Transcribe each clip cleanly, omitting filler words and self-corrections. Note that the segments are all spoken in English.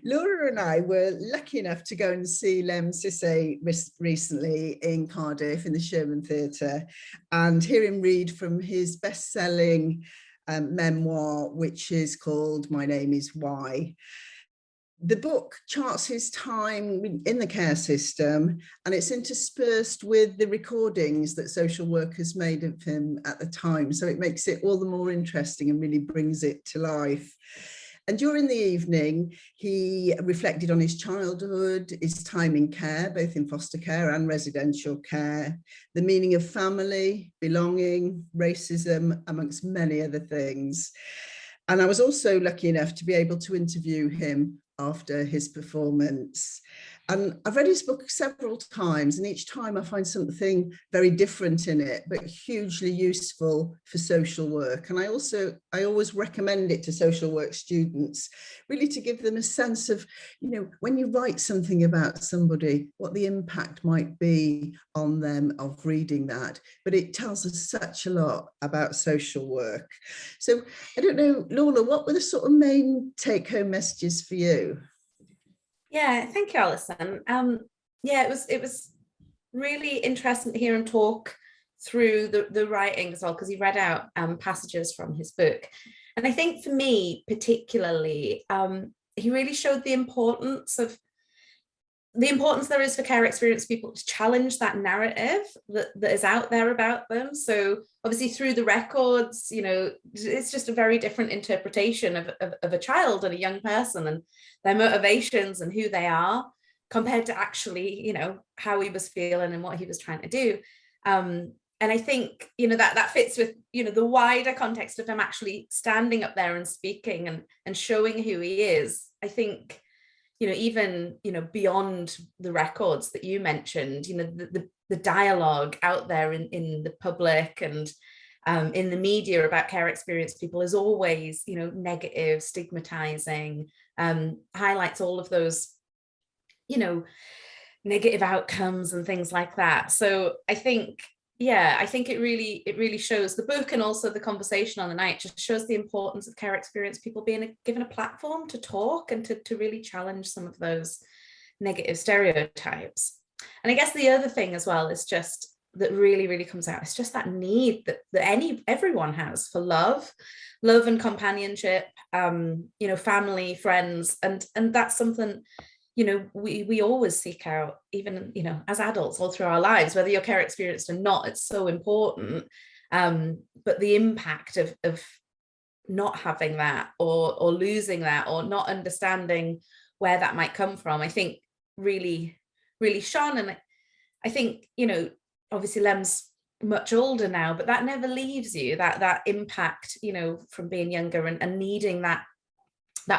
Laura and I were lucky enough to go and see Lemn Sissay recently in Cardiff in the Sherman Theatre, and hear him read from his best-selling memoir, which is called My Name is Why. The book charts his time in the care system, and it's interspersed with the recordings that social workers made of him at the time. So it makes it all the more interesting and really brings it to life. And during the evening, he reflected on his childhood, his time in care, both in foster care and residential care, the meaning of family, belonging, racism, amongst many other things. And I was also lucky enough to be able to interview him after his performance. And I've read his book several times, and each time I find something very different in it, but hugely useful for social work. And I always recommend it to social work students, really to give them a sense of, when you write something about somebody, what the impact might be on them of reading that. But it tells us such a lot about social work. So I don't know, Lorna, what were the sort of main take-home messages for you? Yeah, thank you, Alyson. It was really interesting to hear him talk through the writing as well, because he read out passages from his book. And I think for me, particularly, he really showed the importance there is for care experienced people to challenge that narrative that is out there about them. So obviously through the records, it's just a very different interpretation of a child and a young person and their motivations and who they are compared to actually, how he was feeling and what he was trying to do. And I think, that fits with, the wider context of him actually standing up there and speaking and showing who he is. I think, even, beyond the records that you mentioned, the dialogue out there in the public and in the media about care experienced people is always, negative, stigmatizing, highlights all of those, negative outcomes and things like that. So I think it really shows, the book and also the conversation on the night just shows the importance of care experienced people being given a platform to talk and to really challenge some of those negative stereotypes. And I guess the other thing as well is just that really, really comes out, it's just that need that everyone has for love and companionship, family, friends, and that's something we always seek out, even as adults all through our lives, whether you're care experienced or not. It's so important, but the impact of not having that or losing that or not understanding where that might come from, I think really, really shone. And I think obviously Lem's much older now, but that never leaves you, that impact from being younger and needing that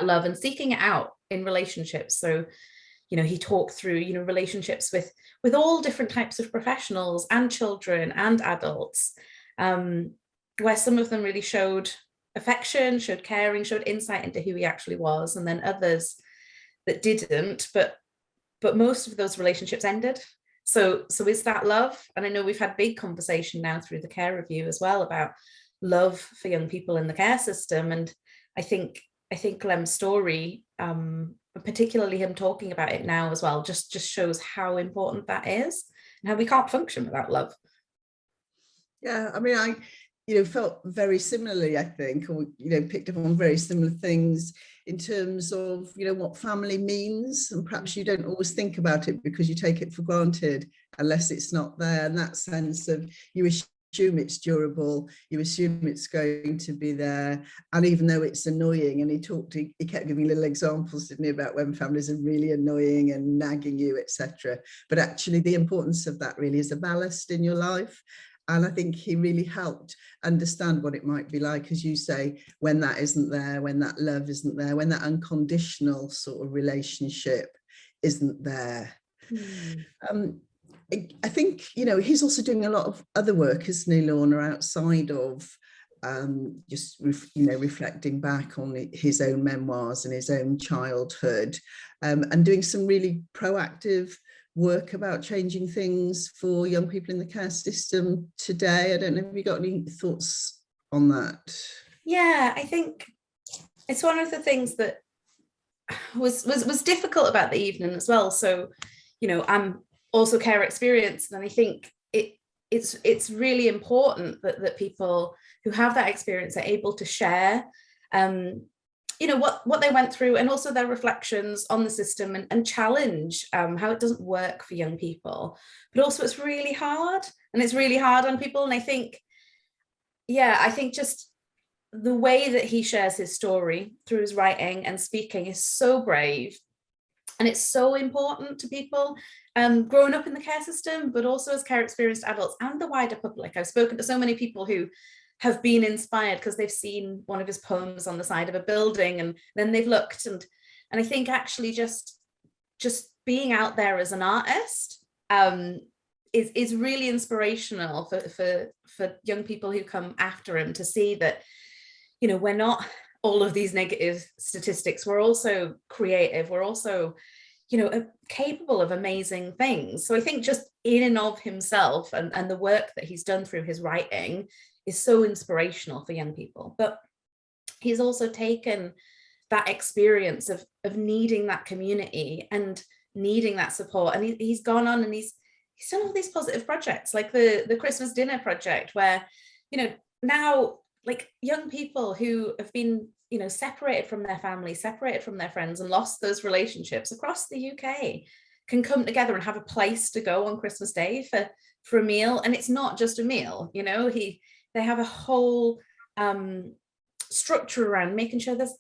love and seeking it out in relationships. So he talked through relationships with all different types of professionals and children and adults, where some of them really showed affection, showed caring, showed insight into who he actually was, and then others that didn't, but most of those relationships ended. So is that love? And I know we've had big conversation now through the care review as well about love for young people in the care system. And I think Lem's story, particularly him talking about it now as well, just shows how important that is and how we can't function without love. Yeah, I mean, I felt very similarly, I think, or picked up on very similar things in terms of what family means, and perhaps you don't always think about it because you take it for granted unless it's not there. And that sense of you assume it's durable, you assume it's going to be there, and even though it's annoying, and he kept giving little examples, didn't he, about when families are really annoying and nagging you, etc. But actually the importance of that really is a ballast in your life. And I think he really helped understand what it might be like, as you say, when that isn't there, when that love isn't there, when that unconditional sort of relationship isn't there. I think, he's also doing a lot of other work, isn't he, Lorna, outside of just, reflecting back on his own memoirs and his own childhood, and doing some really proactive work about changing things for young people in the care system today. I don't know, have you got any thoughts on that? Yeah, I think it's one of the things that was difficult about the evening as well. So, you know, I'm also care experienced, and I think it's really important that people who have that experience are able to share, you know, what they went through, and also their reflections on the system, and challenge how it doesn't work for young people. But also it's really hard, and it's really hard on people. And I think, yeah, I think just the way that he shares his story through his writing and speaking is so brave, and it's so important to people growing up in the care system, but also as care experienced adults and the wider public. I've spoken to so many people who have been inspired because they've seen one of his poems on the side of a building, and then they've looked, and I think actually just being out there as an artist is really inspirational for young people who come after him, to see that, you know, we're not all of these negative statistics. We're also creative. We're also, you know, capable of amazing things. So I think just in and of himself, and the work that he's done through his writing is so inspirational for young people. But he's also taken that experience of needing that community and needing that support. And he's gone on and he's done all these positive projects, like the Christmas dinner project, where, you know, now, like, young people who have been, you know, separated from their family, separated from their friends, and lost those relationships across the UK can come together and have a place to go on Christmas Day for a meal. And it's not just a meal, you know, they have a whole structure around making sure there's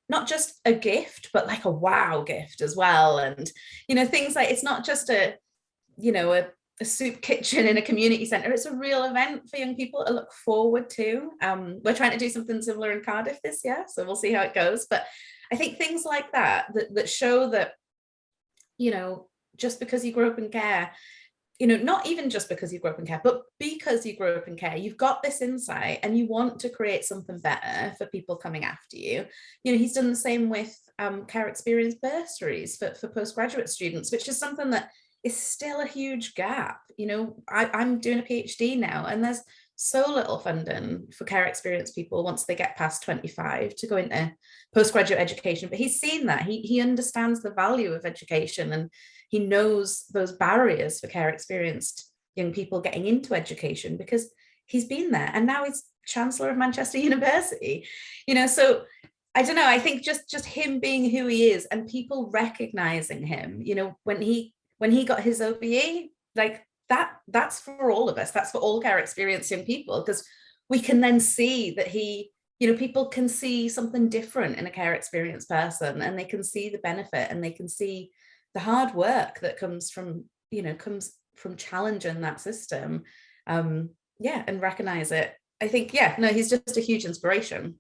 not just a gift, but like a wow gift as well. And, you know, things like, it's not just a soup kitchen in a community centre. It's a real event for young people to look forward to. We're trying to do something similar in Cardiff this year, so we'll see how it goes. But I think things like that show that, you know, just because you grew up in care, you know, not even just because you grew up in care, but because you grew up in care, you've got this insight and you want to create something better for people coming after you. You know, he's done the same with care experience bursaries for postgraduate students, which is something that is still a huge gap. You know, I'm doing a PhD now, and there's so little funding for care experience people once they get past 25 to go into postgraduate education. But he's seen that. He understands the value of education, and he knows those barriers for care experienced young people getting into education because he's been there, and now he's Chancellor of Manchester University. You know, so I don't know, I think just him being who he is and people recognizing him, you know, when he got his OBE, like that's for all of us, that's for all care experienced young people, because we can then see that people can see something different in a care experienced person, and they can see the benefit, and they can see the hard work that comes from challenging that system, and recognize it. I think, he's just a huge inspiration.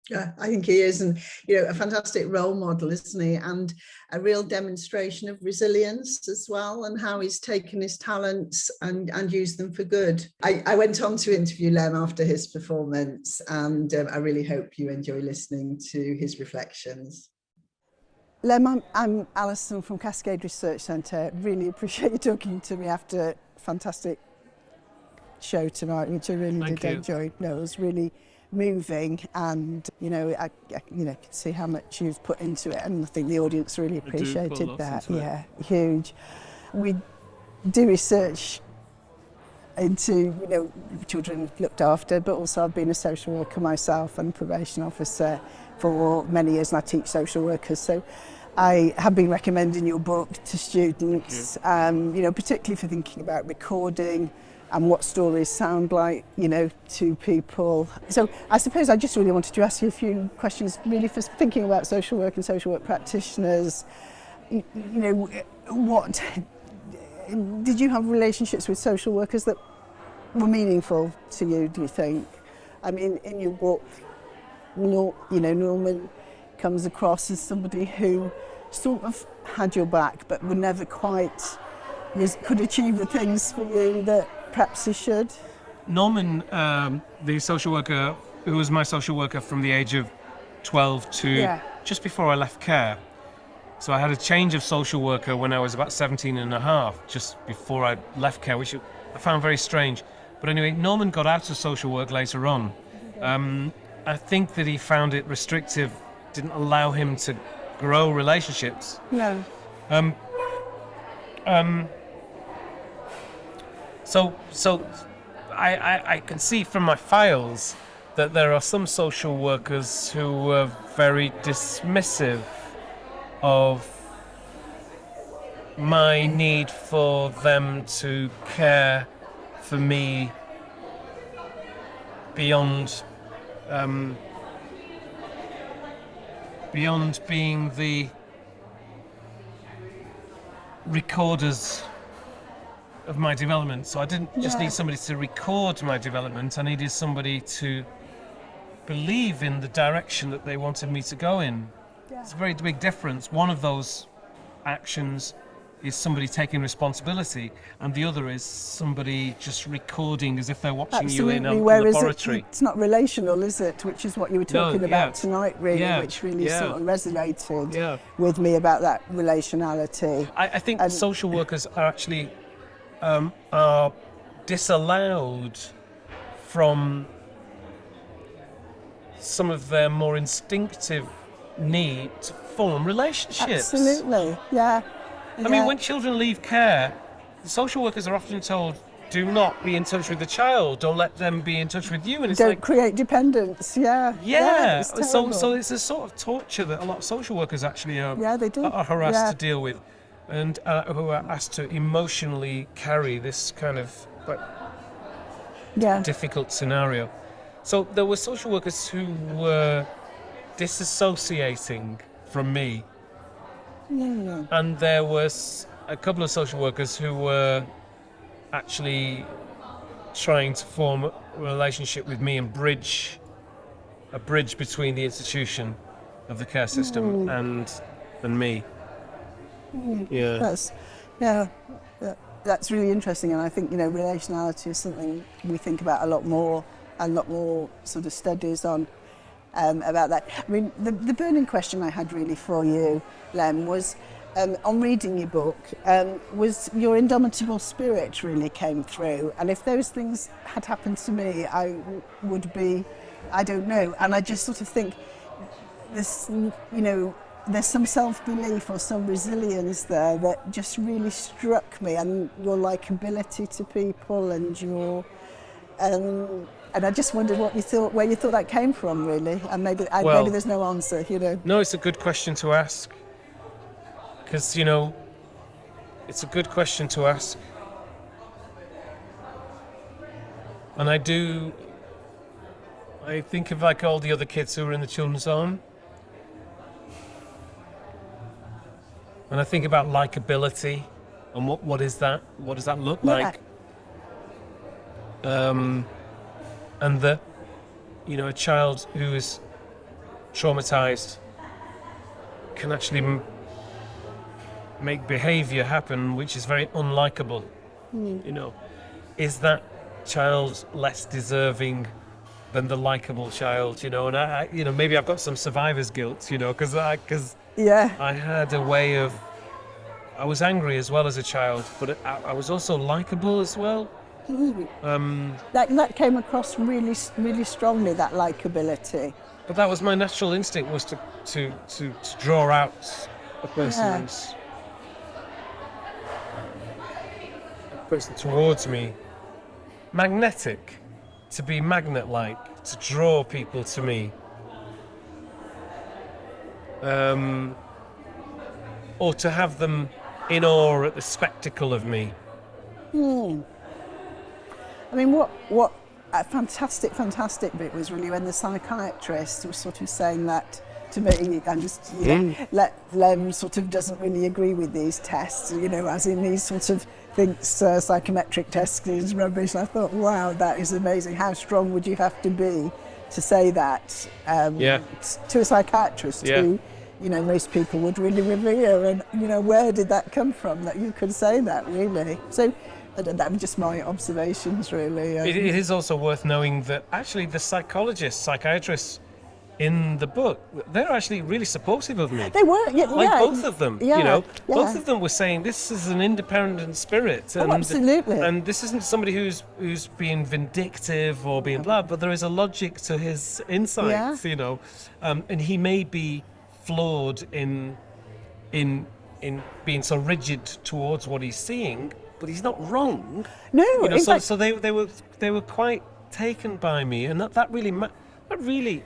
Yeah, I think he is, and you know, a fantastic role model, isn't he? And a real demonstration of resilience as well, and how he's taken his talents and used them for good. I went on to interview Lem after his performance, and I really hope you enjoy listening to his reflections. Lem, I'm Alyson from CASCADE Research Centre. Really appreciate you talking to me after a fantastic show tonight, which I really did enjoy. No, it was really moving, and I can see how much you've put into it, and I think the audience really appreciated that. Yeah, huge. We do research into children looked after, but also I've been a social worker myself and probation officer for many years, and I teach social workers, so I have been recommending your book to students, particularly for thinking about recording and what stories sound like, to people. So I suppose I just really wanted to ask you a few questions, really, for thinking about social work and social work practitioners. What did you have relationships with social workers that were meaningful to you, do you think? I mean, in your book, Norman comes across as somebody who sort of had your back, but would never quite could achieve the things for you that perhaps he should. Norman, the social worker who was my social worker from the age of 12 to just before I left care. So I had a change of social worker when I was about 17 and a half, just before I left care, which I found very strange. But anyway, Norman got out of social work later on. I think that he found it restrictive, didn't allow him to grow relationships. No. So I can see from my files that there are some social workers who are very dismissive of my need for them to care for me beyond being the recorders of my development. So I didn't just need somebody to record my development, I needed somebody to believe in the direction that they wanted me to go in. It's a very big difference. One of those actions is somebody taking responsibility, and the other is somebody just recording as if they're watching you in a laboratory. It's not relational, is it? Which is what you were talking about tonight, really, which really sort of resonated with me about that relationality. I think social workers are actually are disallowed from some of their more instinctive need to form relationships. Absolutely, yeah. I mean, when children leave care, the social workers are often told, do not be in touch with the child, don't let them be in touch with you. And it's don't create dependence, so it's a sort of torture that a lot of social workers actually are harassed to deal with, and who are asked to emotionally carry this kind of difficult scenario. So there were social workers who were disassociating from me. And there was a couple of social workers who were actually trying to form a relationship with me and bridge between the institution of the care system and me. That's really interesting, and I think relationality is something we think about a lot more sort of studies on about that. I mean, the burning question I had really for you, Lem, was on reading your book, was your indomitable spirit really came through, and if those things had happened to me, I would be, I don't know, and I just sort of think this, there's some self-belief or some resilience there that just really struck me, and your likability to people and your and I just wondered where you thought that came from, really, and maybe there's no answer, No, it's a good question to ask, because it's a good question to ask, and I think of like all the other kids who were in the children's home, and I think about likability and what is that? What does that look like? And that, a child who is traumatized can actually make behavior happen which is very unlikable. Is that child less deserving than the likable child? And I maybe I've got some survivor's guilt, because I had a way of, I was angry as well as a child, but I was also likable as well. That came across really, really strongly, that likability. But that was my natural instinct, was to draw out a person towards me. Magnetic, to be magnet-like, to draw people to me. Or to have them in awe at the spectacle of me. I mean, what a fantastic bit was really when the psychiatrist was sort of saying that to me, and just Lem sort of doesn't really agree with these tests, as in he sort of thinks psychometric testing is rubbish. And I thought, wow, that is amazing. How strong would you have to be to say that to a psychiatrist who, most people would really revere, and where did that come from that you could say that, really? So that was just my observations, really. It is also worth knowing that actually the psychiatrists in the book, they're actually really supportive of me. They were, both of them. Both of them were saying this is an independent spirit, and, absolutely. And this isn't somebody who's being vindictive or being blah, but there is a logic to his insights, and he may be flawed in being so rigid towards what he's seeing, but he's not wrong. No, You know, in so, fact, so they were quite taken by me, and that really,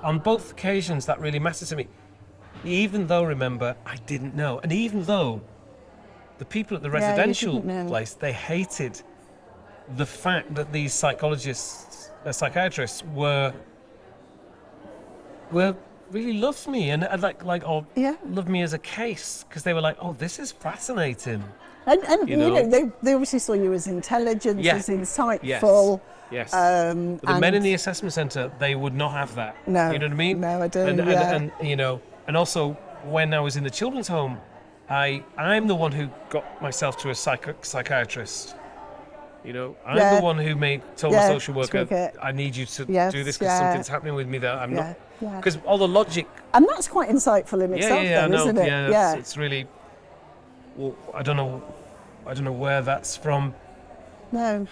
on both occasions, that really mattered to me. Even though, remember, I didn't know, and even though the people at the Yeah, you residential didn't know. place, they hated the fact that these psychiatrists were really loved me and Yeah. loved me as a case, because they were like, oh, this is fascinating. and you you know. know, they obviously saw you as intelligent, Yeah. as insightful. Yes. Um, But the men and- in the assessment centre, they would not have that. No. You know what I mean? No, I do, And, yeah. and you know, and also when I was in the children's home, I'm the one who got myself to a psychiatrist. You know, I'm Yeah. the one who told Yeah, my social worker, took it. I need you to Yes, do this because yeah. something's happening with me that I'm not. Yeah. Because all the logic. And that's quite insightful in itself, I though, know. isn't it? Yeah, it's really. Well, I don't know where that's from. No.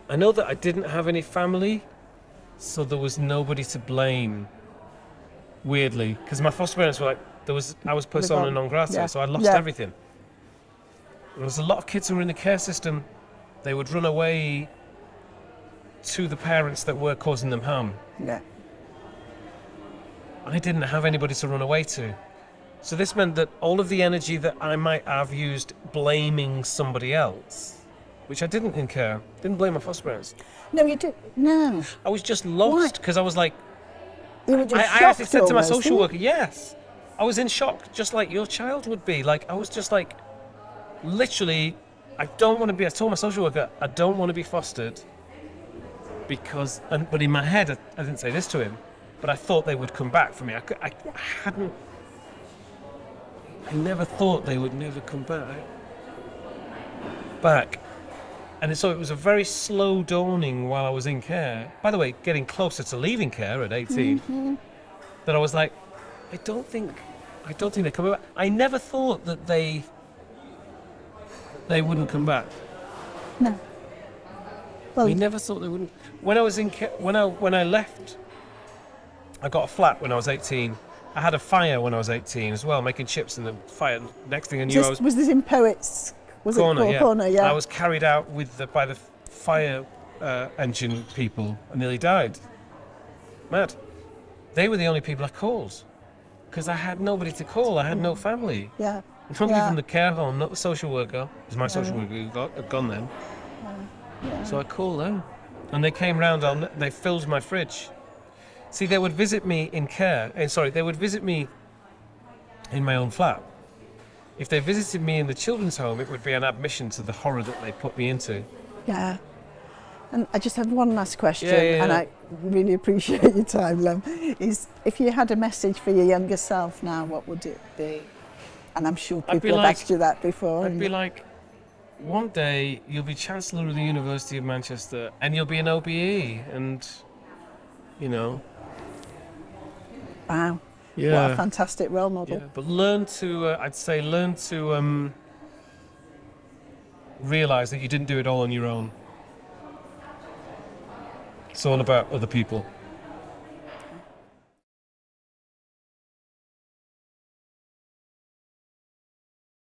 I know that I didn't have any family, so there was nobody to blame. Weirdly, because my foster parents were like, I was persona non grata, Yeah. so I lost Yeah. everything. There was a lot of kids who were in the care system. They would run away to the parents that were causing them harm. Yeah. I didn't have anybody to run away to. So this meant that all of the energy that I might have used blaming somebody else, which I didn't in care, didn't blame my foster parents. No, you did. No. I was just lost because I was like, You were just I shocked actually said to my almost, social didn't worker, yes. I was in shock, just like your child would be. Like, I was just like, literally, I told my social worker, I don't want to be fostered because, but in my head, I didn't say this to him, but I thought they would come back for me. I never thought they would never come back. And so it was a very slow dawning while I was in care. By the way, getting closer to leaving care at 18, that I was like, I don't think they're coming back. I never thought that they wouldn't come back. No. Well, We never thought they wouldn't. When I was in when I left, I got a flat when I was 18. I had a fire when I was 18 as well, making chips in the fire. Next thing I knew, was this in Poets? Was corner, it Corner? Yeah. I was carried out by the fire engine people. I nearly died. Mad. They were the only people I called because I had nobody to call. I had no family. Yeah. Not Yeah. even the care home, not the social worker. It was my social worker who had gone then. So I called them, and they came round. They filled my fridge. See, they would visit me in care. They would visit me in my own flat. If they visited me in the children's home, it would be an admission to the horror that they put me into. Yeah. And I just have one last question, Yeah. and I really appreciate your time, Lem. Is if you had a message for your younger self now, what would it be? And I'm sure I'd be people have like- asked you that before. I'd be like, one day you'll be Chancellor of the University of Manchester and you'll be an OBE, and, you know. Wow. Yeah. What a fantastic role model. Yeah, but learn to realise that you didn't do it all on your own. It's all about other people.